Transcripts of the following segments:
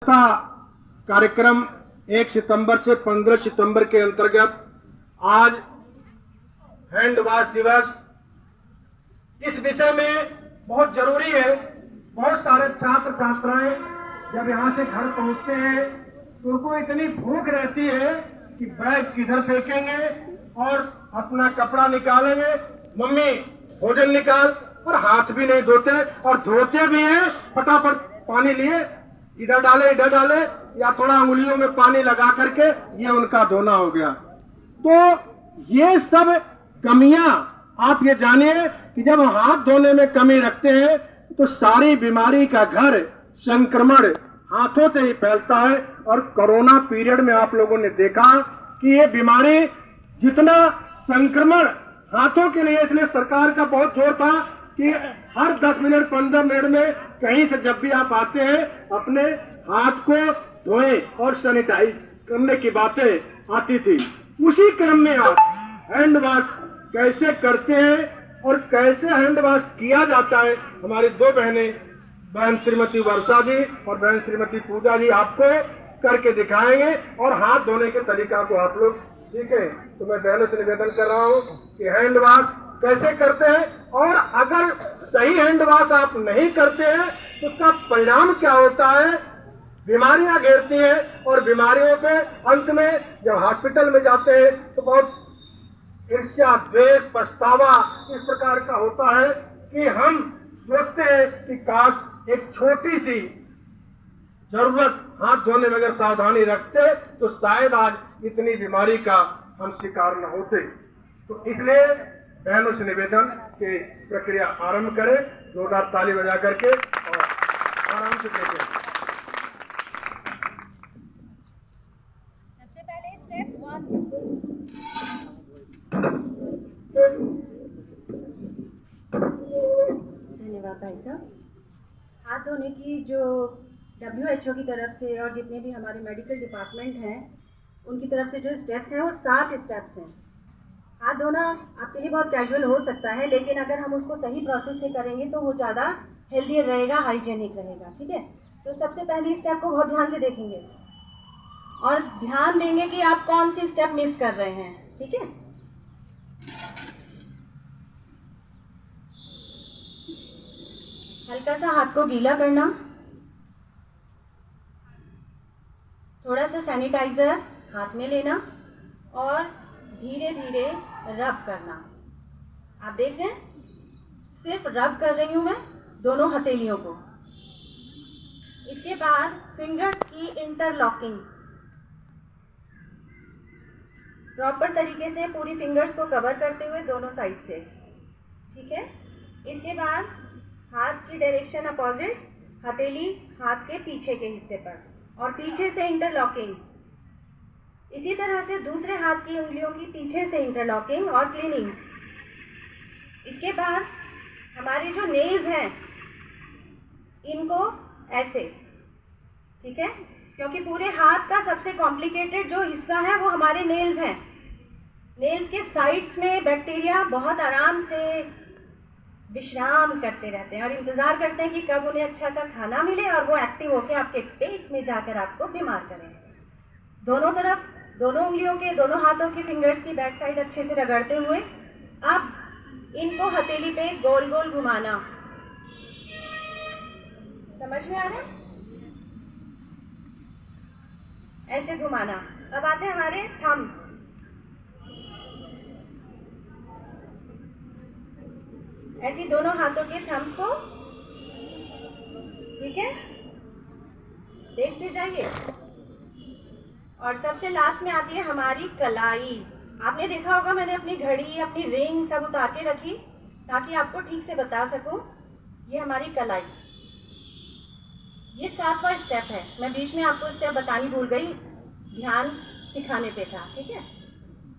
जागरूकता कार्यक्रम 1 सितंबर से 15 सितंबर के अंतर्गत आज हैंड वॉश दिवस, इस विषय में बहुत जरूरी है। बहुत सारे छात्र छात्राएं जब यहाँ से घर पहुँचते हैं तो उनको इतनी भूख रहती है कि बैग किधर फेंकेंगे और अपना कपड़ा निकालेंगे, मम्मी भोजन निकाल, और हाथ भी नहीं धोते, और धोते भी हैं फटाफट पानी लिए इधर डाले या थोड़ा उंगलियों में पानी लगा करके, ये उनका धोना हो गया। तो ये सब कमियां आप ये जानिए कि जब हाथ धोने में कमी रखते हैं तो सारी बीमारी का घर, संक्रमण हाथों से ही फैलता है। और कोरोना पीरियड में आप लोगों ने देखा कि ये बीमारी जितना संक्रमण हाथों के लिए, इसलिए सरकार का बहुत जोर था कि हर 10 मिनट 15 मिनट में कहीं से जब भी आप आते हैं अपने हाथ को धोएं और सैनिटाइज करने की बातें आती थी। उसी क्रम में आप हैंड वॉश कैसे करते हैं और कैसे हैंड वॉश किया जाता है, हमारी दो बहनें, बहन श्रीमती वर्षा जी और बहन श्रीमती पूजा जी आपको करके दिखाएंगे और हाथ धोने के तरीका को आप लोग सीखें। तो मैं बहनों से निवेदन कर रहा हूँ कि हैंड वॉश कैसे करते हैं, और अगर सही हैंड वॉश आप नहीं करते हैं तो उसका परिणाम क्या होता है, बीमारियां घेरती हैं। और बीमारियों पे अंत में जब हॉस्पिटल में जाते हैं तो बहुत ईर्ष्या, द्वेष, पछतावा इस प्रकार का होता है कि हम सोचते हैं कि काश एक छोटी सी जरूरत हाथ धोने में अगर सावधानी रखते तो शायद आज इतनी बीमारी का हम शिकार न होते। तो इसलिए बहनों से निवेदन कि प्रक्रिया आरंभ करें, जोरदार ताली बजा करके और आराम से देखें। सबसे पहले स्टेप 1, धन्यवाद भाई साहब। हाथ धोने की जो WHO की तरफ से और जितने भी हमारे मेडिकल डिपार्टमेंट हैं उनकी तरफ से जो स्टेप्स हैं वो 7 स्टेप्स हैं। हाथ धोना आपके लिए बहुत कैजुअल हो सकता है, लेकिन अगर हम उसको सही प्रोसेस से करेंगे तो वो ज़्यादा हेल्दी रहेगा, हाइजेनिक रहेगा। ठीक है, तो सबसे पहली स्टेप को बहुत ध्यान से देखेंगे और ध्यान देंगे कि आप कौन सी स्टेप मिस कर रहे हैं। ठीक है, हल्का सा हाथ को गीला करना, थोड़ा सा सैनिटाइजर हाथ में लेना और धीरे धीरे रब करना। आप देख रहे हैं, सिर्फ रब कर रही हूँ मैं दोनों हथेलियों को। इसके बाद फिंगर्स की इंटरलॉकिंग, प्रॉपर तरीके से पूरी फिंगर्स को कवर करते हुए दोनों साइड से। ठीक है, इसके बाद हाथ की डायरेक्शन अपोजिट, हथेली हाथ के पीछे के हिस्से पर और पीछे से इंटरलॉकिंग। इसी तरह से दूसरे हाथ की उंगलियों की पीछे से इंटरलॉकिंग और क्लीनिंग। इसके बाद हमारे जो नेल्स हैं इनको ऐसे, ठीक है, क्योंकि पूरे हाथ का सबसे कॉम्प्लिकेटेड जो हिस्सा है वो हमारे नेल्स हैं। नेल्स के साइड्स में बैक्टीरिया बहुत आराम से विश्राम करते रहते हैं और इंतज़ार करते हैं कि कब उन्हें अच्छा सा खाना मिले और वो एक्टिव होकर आपके पेट में जाकर आपको बीमार करें। दोनों तरफ, दोनों उंगलियों के, दोनों हाथों की फिंगर्स की बैक साइड अच्छे से रगड़ते हुए अब इनको हथेली पे गोल गोल घुमाना। समझ में आ रहा है? ऐसे घुमाना। अब आते हैं हमारे थंब। ऐसी दोनों हाथों के थंब्स को, ठीक है, देखते जाइए। और सबसे लास्ट में आती है हमारी कलाई। आपने देखा होगा मैंने अपनी घड़ी, अपनी रिंग सब उतार के रखी ताकि आपको ठीक से बता सकूं। ये हमारी कलाई, ये 7वां स्टेप है। मैं बीच में आपको स्टेप बतानी भूल गई, ध्यान सिखाने पे था। ठीक है,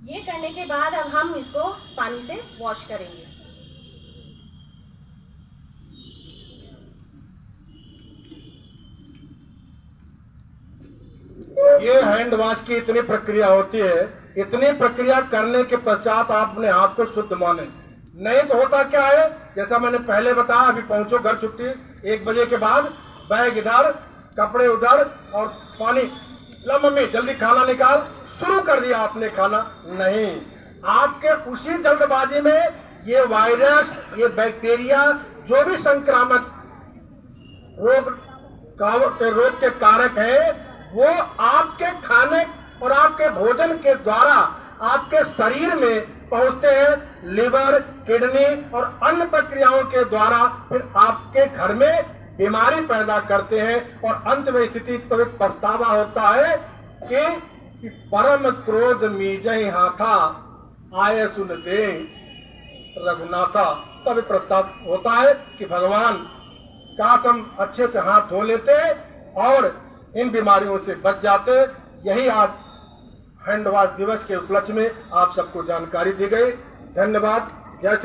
ये करने के बाद अब हम इसको पानी से वॉश करेंगे। ये हैंड वॉश की इतनी प्रक्रिया होती है, इतनी प्रक्रिया करने के पश्चात आप अपने हाथ को शुद्ध माने। नहीं तो होता क्या है, जैसा मैंने पहले बताया, अभी पहुंचो घर छुट्टी 1 बजे के बाद, बैग इधर, कपड़े उधर और पानी, ला मम्मी जल्दी खाना निकाल, शुरू कर दिया आपने खाना। नहीं, आपके उसी जल्दबाजी में ये वायरस, ये बैक्टीरिया, जो भी संक्रामक रोग के कारक है, वो आपके खाने और आपके भोजन के द्वारा आपके शरीर में पहुंचते हैं। लिवर, किडनी और अन्य प्रक्रियाओं के द्वारा फिर आपके घर में बीमारी पैदा करते हैं और अंत में स्थिति पर पछतावा होता है कि परम क्रोध मीजहि हाथा आए सुन दे रघुनाथा। तब प्रस्ताव होता है कि भगवान काश हम अच्छे से हाथ धो लेते और इन बीमारियों से बच जाते। यही आज हैंड वॉश दिवस के उपलक्ष्य में आप सबको जानकारी दी गई। धन्यवाद। जय